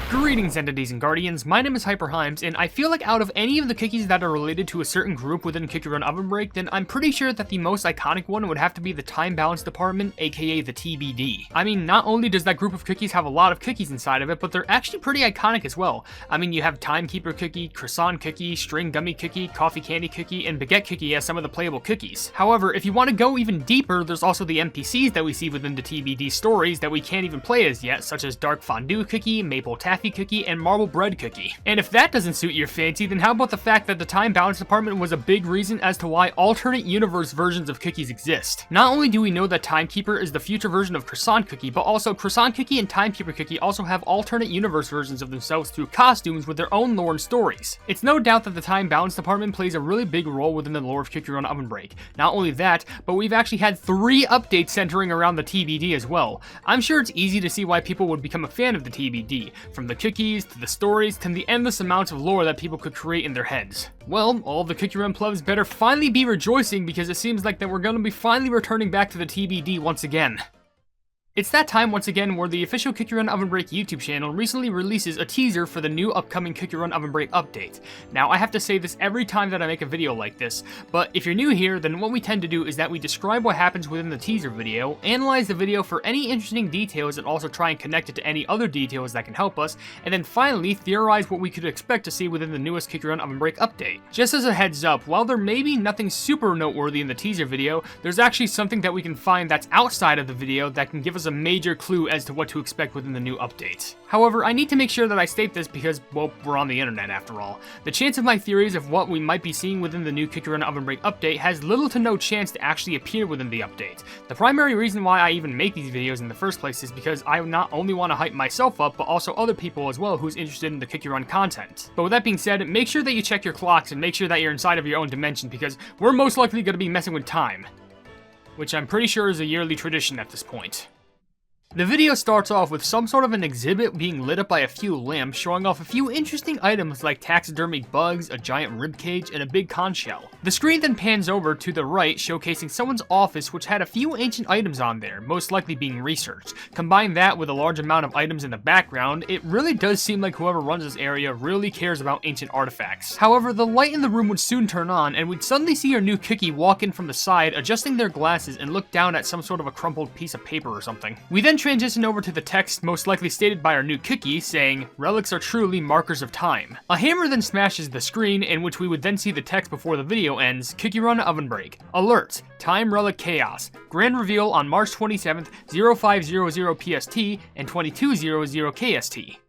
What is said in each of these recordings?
Greetings entities and guardians, my name is HyperHimes, and I feel like out of any of the cookies that are related to a certain group within Cookie Run OvenBreak, then I'm pretty sure that the most iconic one would have to be the Time Balance Department, aka the TBD. I mean, not only does that group of cookies have a lot of cookies inside of it, but they're actually pretty iconic as well. I mean, you have Timekeeper Cookie, Croissant Cookie, String Gummy Cookie, Coffee Candy Cookie, and Baguette Cookie as some of the playable cookies. However, if you want to go even deeper, there's also the NPCs that we see within the TBD stories that we can't even play as yet, such as Dark Fondue Cookie, Maple Taffy Cookie, and Marble Bread Cookie. And if that doesn't suit your fancy, then how about the fact that the Time Balance Department was a big reason as to why alternate universe versions of cookies exist. Not only do we know that Timekeeper is the future version of Croissant Cookie, but also Croissant Cookie and Timekeeper Cookie also have alternate universe versions of themselves through costumes with their own lore and stories. It's no doubt that the Time Balance Department plays a really big role within the lore of Cookie Run OvenBreak. Not only that, but we've actually had 3 updates centering around the TBD as well. I'm sure it's easy to see why people would become a fan of the TBD, from the cookies to the stories to the endless amounts of lore that people could create in their heads. Well, all the Cookie Run plebs better finally be rejoicing because it seems like that we're gonna be finally returning back to the TBD once again. It's that time once again where the official Cookie Run OvenBreak YouTube channel recently releases a teaser for the new upcoming Cookie Run OvenBreak update. Now, I have to say this every time that I make a video like this, but if you're new here, then what we tend to do is that we describe what happens within the teaser video, analyze the video for any interesting details and also try and connect it to any other details that can help us, and then finally theorize what we could expect to see within the newest Cookie Run OvenBreak update. Just as a heads up, while there may be nothing super noteworthy in the teaser video, there's actually something that we can find that's outside of the video that can give us a major clue as to what to expect within the new update. However, I need to make sure that I state this because, well, we're on the internet after all. The chance of my theories of what we might be seeing within the new Cookie Run OvenBreak update has little to no chance to actually appear within the update. The primary reason why I even make these videos in the first place is because I not only want to hype myself up, but also other people as well who's interested in the Cookie Run content. But with that being said, make sure that you check your clocks and make sure that you're inside of your own dimension because we're most likely going to be messing with time, which I'm pretty sure is a yearly tradition at this point. The video starts off with some sort of an exhibit being lit up by a few lamps, showing off a few interesting items like taxidermic bugs, a giant ribcage, and a big conch shell. The screen then pans over to the right, showcasing someone's office which had a few ancient items on there, most likely being researched. Combine that with a large amount of items in the background, it really does seem like whoever runs this area really cares about ancient artifacts. However, the light in the room would soon turn on, and we'd suddenly see our new cookie walk in from the side, adjusting their glasses and look down at some sort of a crumpled piece of paper or something. We then transition over to the text most likely stated by our new cookie saying, "Relics are truly markers of time." A hammer then smashes the screen, in which we would then see the text before the video ends, Cookie Run OvenBreak. Alert! Time Relic Chaos. Grand reveal on March 27th, 0500 PST and 2200 KST.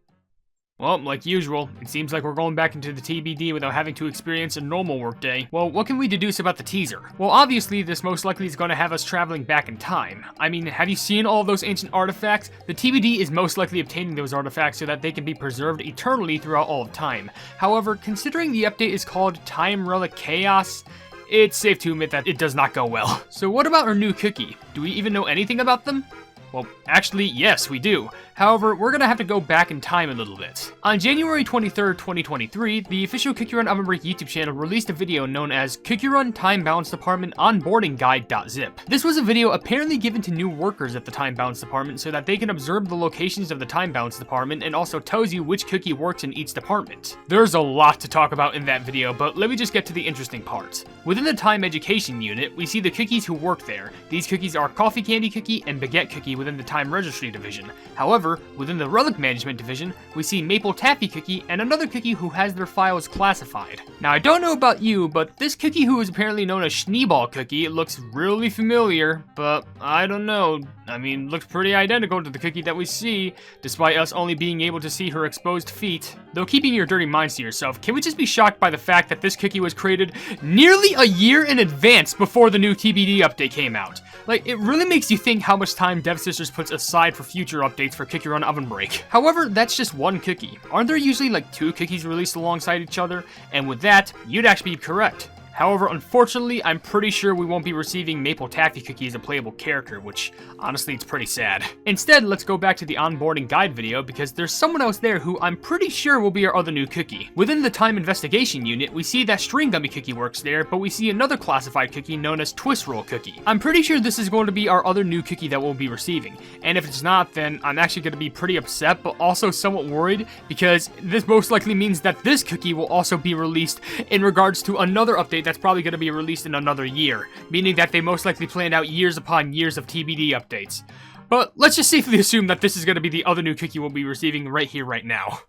Well, like usual, it seems like we're going back into the TBD without having to experience a normal workday. Well, what can we deduce about the teaser? Well, obviously, this most likely is going to have us traveling back in time. I mean, have you seen all of those ancient artifacts? The TBD is most likely obtaining those artifacts so that they can be preserved eternally throughout all of time. However, considering the update is called Time Relic Chaos, it's safe to admit that it does not go well. So what about our new cookie? Do we even know anything about them? Well, actually, yes, we do. However, we're gonna have to go back in time a little bit. On January 23rd, 2023, the official Cookie Run OvenBreak YouTube channel released a video known as Cookie Run Time Balance Department Onboarding Guide.zip. This was a video apparently given to new workers at the Time Balance Department so that they can observe the locations of the Time Balance Department and also tells you which cookie works in each department. There's a lot to talk about in that video, but let me just get to the interesting parts. Within the Time Education unit, we see the cookies who work there. These cookies are Coffee Candy Cookie and Baguette Cookie within the Time Registry division. However, within the Relic Management division, we see Maple Taffy Cookie and another cookie who has their files classified. Now, I don't know about you, but this cookie who is apparently known as Schneeball Cookie looks really familiar, but I don't know. I mean, looks pretty identical to the cookie that we see, despite us only being able to see her exposed feet. Though keeping your dirty minds to yourself, can we just be shocked by the fact that this cookie was created nearly a year in advance before the new TBD update came out? Like, it really makes you think how much time Devsisters puts aside for future updates for Cookie Run OvenBreak. However, that's just one cookie. Aren't there usually like 2 cookies released alongside each other? And with that, you'd actually be correct. However, unfortunately, I'm pretty sure we won't be receiving Maple Taffy Cookie as a playable character, which, honestly, it's pretty sad. Instead, let's go back to the onboarding guide video, because there's someone else there who I'm pretty sure will be our other new cookie. Within the time investigation unit, we see that String Gummy Cookie works there, but we see another classified cookie known as Twist Roll Cookie. I'm pretty sure this is going to be our other new cookie that we'll be receiving, and if it's not, then I'm actually going to be pretty upset, but also somewhat worried, because this most likely means that this cookie will also be released in regards to another update that's probably going to be released in another year, meaning that they most likely planned out years upon years of TBD updates. But let's just safely assume that this is going to be the other new cookie we'll be receiving right here, right now.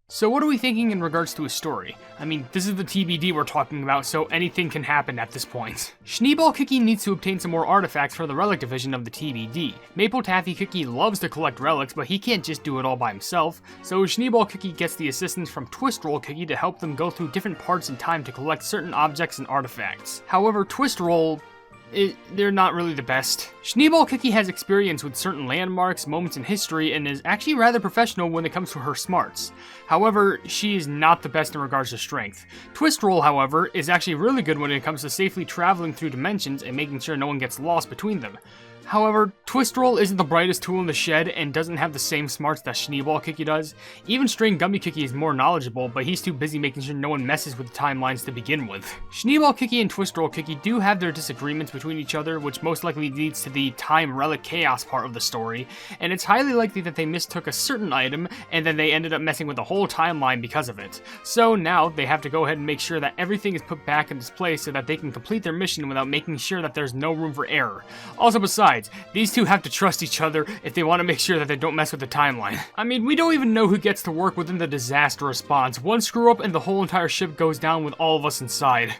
So what are we thinking in regards to a story? I mean, this is the TBD we're talking about, so anything can happen at this point. Schneeball Cookie needs to obtain some more artifacts for the Relic division of the TBD. Maple Taffy Cookie loves to collect relics, but he can't just do it all by himself, so Schneeball Cookie gets the assistance from Twist Roll Cookie to help them go through different parts in time to collect certain objects and artifacts. However, Twist Roll, they're not really the best. Schneeball Cookie has experience with certain landmarks, moments in history, and is actually rather professional when it comes to her smarts. However, she is not the best in regards to strength. Twist Roll, however, is actually really good when it comes to safely traveling through dimensions and making sure no one gets lost between them. However, Twist Roll isn't the brightest tool in the shed and doesn't have the same smarts that Schneeball Cookie does. Even String Gummy Cookie is more knowledgeable, but he's too busy making sure no one messes with the timelines to begin with. Schneeball Cookie and Twist Roll Cookie do have their disagreements between each other, which most likely leads to the Time Relic Chaos part of the story, and it's highly likely that they mistook a certain item, and then they ended up messing with the whole timeline because of it. So now, they have to go ahead and make sure that everything is put back in its place so that they can complete their mission without making sure that there's no room for error. Also besides, these two have to trust each other if they want to make sure that they don't mess with the timeline. I mean, we don't even know who gets to work within the disaster response. One screw up and the whole entire ship goes down with all of us inside.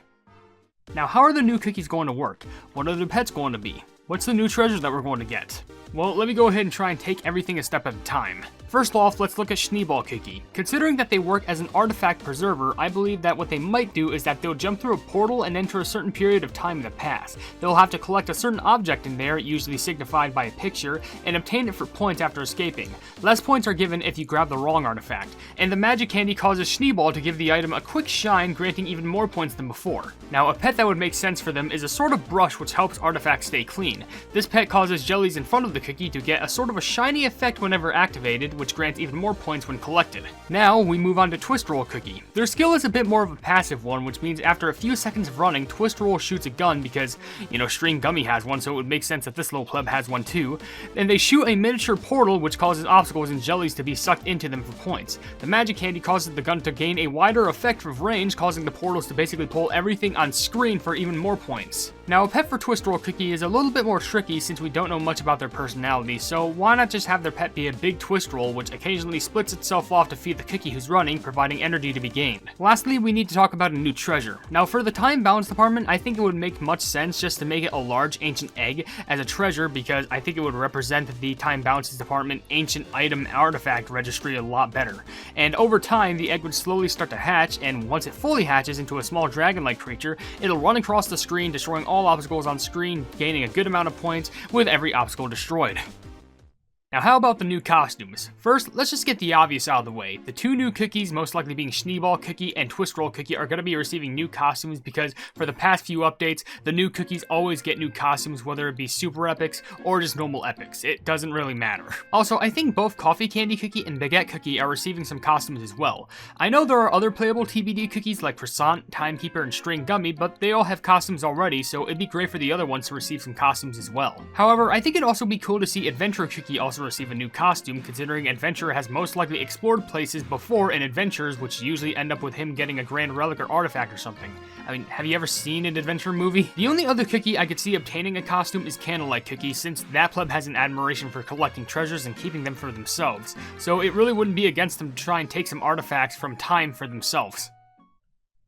Now, how are the new cookies going to work? What are the pets going to be? What's the new treasure that we're going to get? Well, let me go ahead and try and take everything a step at a time. First off, let's look at Schneeball Cookie. Considering that they work as an artifact preserver, I believe that what they might do is that they'll jump through a portal and enter a certain period of time in the past. They'll have to collect a certain object in there, usually signified by a picture, and obtain it for points after escaping. Less points are given if you grab the wrong artifact, and the magic candy causes Schneeball to give the item a quick shine, granting even more points than before. Now, a pet that would make sense for them is a sort of brush which helps artifacts stay clean. This pet causes jellies in front of the cookie to get a sort of a shiny effect whenever activated, which grants even more points when collected. Now, we move on to Twist Roll Cookie. Their skill is a bit more of a passive one, which means after a few seconds of running, Twist Roll shoots a gun because, String Gummy has one, so it would make sense that this little pleb has one too. And they shoot a miniature portal which causes obstacles and jellies to be sucked into them for points. The magic candy causes the gun to gain a wider effective range, causing the portals to basically pull everything on screen for even more points. Now, a pet for Twist Roll Cookie is a little bit more tricky since we don't know much about their personality, so why not just have their pet be a big twist roll which occasionally splits itself off to feed the cookie who's running, providing energy to be gained. Lastly, we need to talk about a new treasure. Now, for the time balance department, I think it would make much sense just to make it a large ancient egg as a treasure, because I think it would represent the time balances department ancient item artifact registry a lot better. And over time, the egg would slowly start to hatch, and once it fully hatches into a small dragon-like creature, it'll run across the screen, destroying all obstacles on screen, gaining a good amount of points with every obstacle destroyed. Now, how about the new costumes? First, let's just get the obvious out of the way. The two new cookies, most likely being Schneeball Cookie and Twist Roll Cookie, are going to be receiving new costumes because for the past few updates, the new cookies always get new costumes, whether it be super epics or just normal epics. It doesn't really matter. Also, I think both Coffee Candy Cookie and Baguette Cookie are receiving some costumes as well. I know there are other playable TBD cookies like Croissant, Timekeeper, and String Gummy, but they all have costumes already, so it'd be great for the other ones to receive some costumes as well. However, I think it'd also be cool to see Adventurer Cookie also receive a new costume, considering Adventurer has most likely explored places before in Adventures, which usually end up with him getting a grand relic or artifact or something. I mean, have you ever seen an Adventure movie? The only other cookie I could see obtaining a costume is Candlelight Cookie, since that pleb has an admiration for collecting treasures and keeping them for themselves, so it really wouldn't be against them to try and take some artifacts from time for themselves.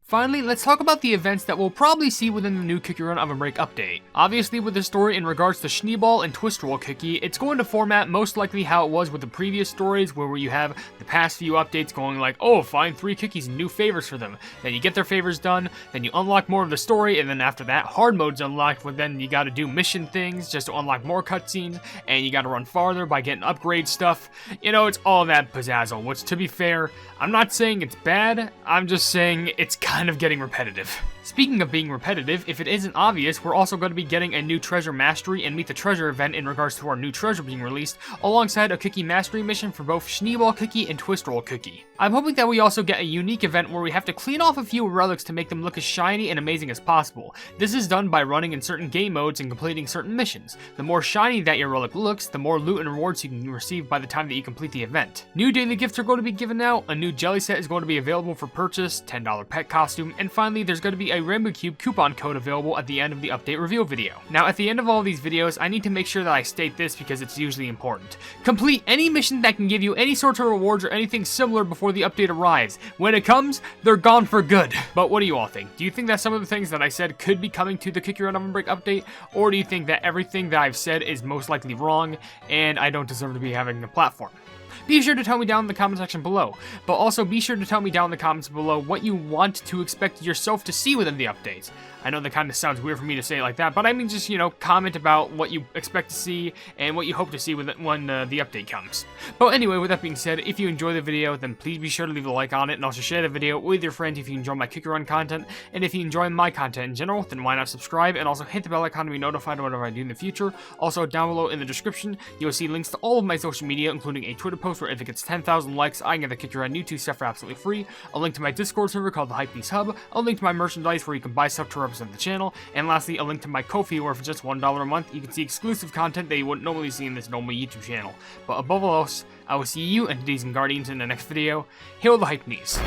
Finally, let's talk about the events that we'll probably see within the new Cookie Run OvenBreak update. Obviously, with the story in regards to Schneeball and Twist Roll Cookie, it's going to format most likely how it was with the previous stories, where you have the past few updates going like, oh, find 3 cookies and new favors for them. Then you get their favors done, then you unlock more of the story, and then after that, hard mode's unlocked, but then you gotta do mission things just to unlock more cutscenes, and you gotta run farther by getting upgrade stuff. It's all that pizzazzle, which, to be fair, I'm not saying it's bad, I'm just saying it's kind of getting repetitive. Speaking of being repetitive, if it isn't obvious, we're also going to be getting a new treasure mastery and meet the treasure event in regards to our new treasure being released, alongside a cookie mastery mission for both Schneeball cookie and twist roll cookie. I'm hoping that we also get a unique event where we have to clean off a few relics to make them look as shiny and amazing as possible. This is done by running in certain game modes and completing certain missions. The more shiny that your relic looks, the more loot and rewards you can receive by the time that you complete the event. New daily gifts are going to be given out, a new jelly set is going to be available for purchase, $10 pet costume, and finally there's going to be a Rainbow Cube coupon code available at the end of the update reveal video. Now at the end of all of these videos, I need to make sure that I state this because it's usually important. Complete any mission that can give you any sort of rewards or anything similar before the update arrives. When it comes, they're gone for good. But what do you all think? Do you think that some of the things that I said could be coming to the Kick Your Run OvenBreak update? Or do you think that everything that I've said is most likely wrong and I don't deserve to be having a platform? Be sure to tell me down in the comment section below, but also be sure to tell me down in the comments below what you want to expect yourself to see within the updates. I know that kind of sounds weird for me to say it like that, but I mean just, comment about what you expect to see and what you hope to see when the update comes. But anyway, with that being said, if you enjoy the video, then please be sure to leave a like on it and also share the video with your friends if you enjoy my Kick Your Run content. And if you enjoy my content in general, then why not subscribe and also hit the bell icon to be notified whenever I do in the future. Also, down below in the description, you'll see links to all of my social media, including a Twitter post where if it gets 10,000 likes, I can get the Kick Your Run YouTube stuff for absolutely free, a link to my Discord server called the Hypebeast Hub, a link to my merchandise where you can buy stuff to represent the channel, and lastly, a link to my Ko-fi where for just $1 a month, you can see exclusive content that you wouldn't normally see in this normal YouTube channel. But above all else, I will see you and Today's Guardians in the next video. Hail the Hype Knees.